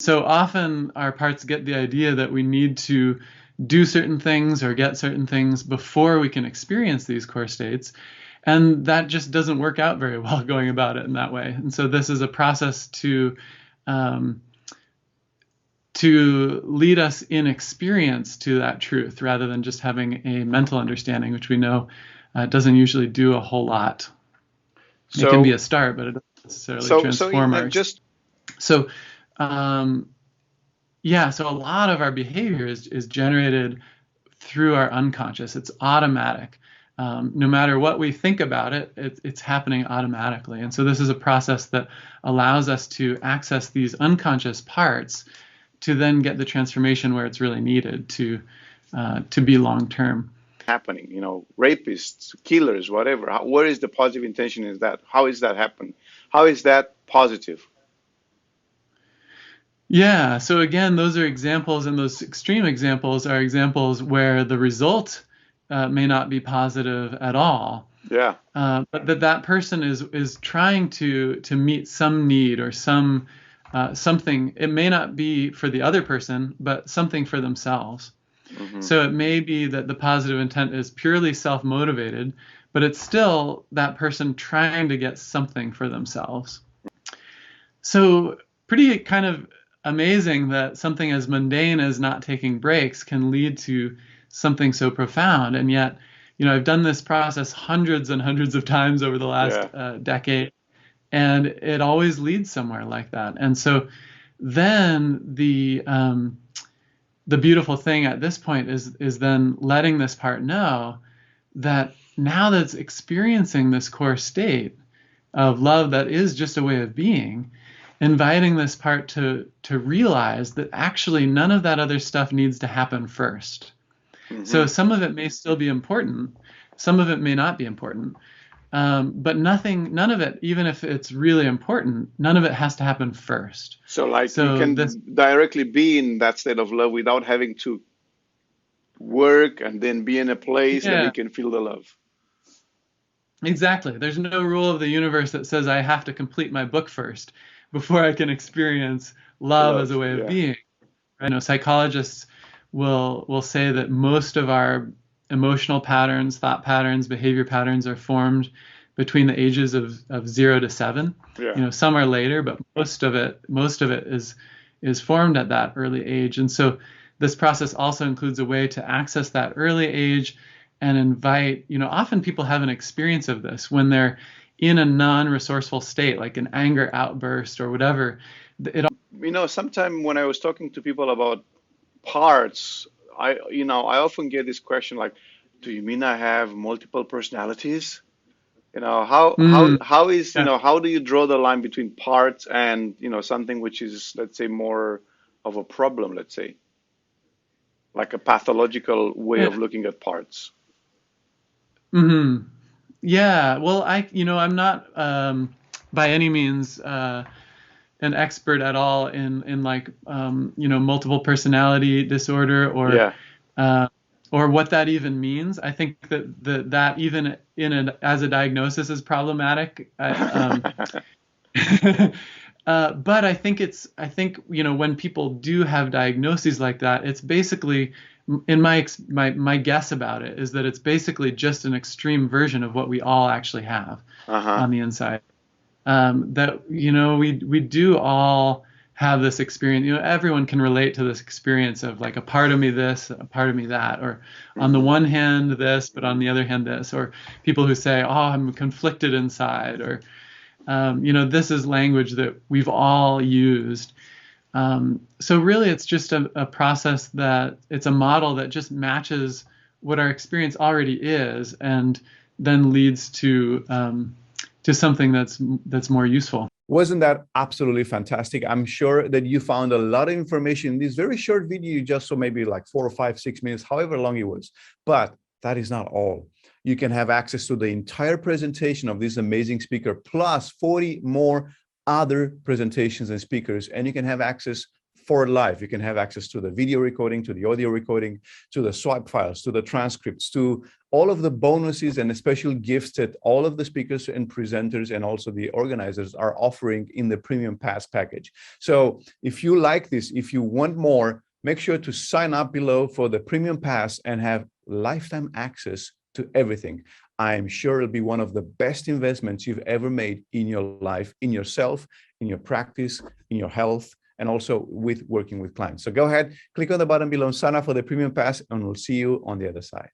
So often our parts get the idea that we need to do certain things or get certain things before we can experience these core states. And that just doesn't work out very well going about it in that way. And so this is a process um, to lead us in experience to that truth rather than just having a mental understanding, which we know doesn't usually do a whole lot. It can be So, a start, but it doesn't necessarily so transform our. just So, um, yeah, so a lot of our behavior is generated through our unconscious. It's automatic. No matter what we think about it, it's happening automatically. And so this is a process that allows us to access these unconscious parts to then get the transformation where it's really needed to be long term. happening, rapists, killers, whatever. Where is the positive intention in that? How is that happen? How is that positive? Yeah. So again, those are examples, and those extreme examples are examples where the result may not be positive at all. Yeah. But that person is trying to meet some need or something. It may not be for the other person, but something for themselves. Hmm. So it may be that the positive intent is purely self-motivated, but it's still that person trying to get something for themselves. So pretty kind of amazing that something as mundane as not taking breaks can lead to something so profound. And yet, I've done this process hundreds and hundreds of times over the last Yeah. decade, and it always leads somewhere like that. And so then the beautiful thing at this point is then letting this part know that now that it's experiencing this core state of love that is just a way of being, inviting this part to realize that actually none of that other stuff needs to happen first. So Hmm. some of it may still be important, some of it may not be important, but none of it, even if it's really important, none of it has to happen first. So, like, you So this, can directly be in that state of love without having to work and then be in a place that you yeah, can feel the love. exactly. There's no rule of the universe that says I have to complete my book first before I can experience love as Love. a way of Yeah. being. Right? Psychologists will say that most of our emotional patterns, thought patterns, behavior patterns are formed between the ages of 0 to 7. Yeah. Some are later, but most of it is formed at that early age. And so this process also includes a way to access that early age and invite, often people have an experience of this when they're in a non-resourceful state, like an anger outburst or whatever. It Sometime when I was talking to people about parts, I often get this question like, do you mean I have multiple personalities? mm, yeah. How do you draw the line between parts and, something which is, let's say, more of a problem, let's say, like a pathological way Yeah. of looking at parts? Hmm. Yeah. Well, I'm not by any means an expert at all in like multiple personality disorder Yeah. uh, or what that even means. I think that even as a diagnosis is problematic. But I think when people do have diagnoses like that, it's basically in my guess about it is that it's basically just an extreme version of what we all actually have Uh-huh. on the inside. That we do all have this experience. Everyone can relate to this experience of like a part of me this, a part of me that, or on the Hmm. one hand this, but on the other hand this, or people who say, "Oh, I'm conflicted inside," or this is language that we've all used. So really, it's just a process that it's a model that just matches what our experience already is, and then leads to something that's more useful. Wasn't that absolutely fantastic? I'm sure that you found a lot of information in this very short video you just saw, maybe like 4 or 5, 6 minutes, however long it was. But that is not all. You can have access to the entire presentation of this amazing speaker, plus 40 more other presentations and speakers, and you can have access for life. You can have access to the video recording, to the audio recording, to the swipe files, to the transcripts, to all of the bonuses and the special gifts that all of the speakers and presenters and also the organizers are offering in the Premium Pass package. So if you like this, if you want more, make sure to sign up below for the Premium Pass and have lifetime access to everything. I'm sure it'll be one of the best investments you've ever made in your life, in yourself, in your practice, in your health, and also with working with clients. So go ahead, click on the button below, sign up for the Premium Pass, and we'll see you on the other side.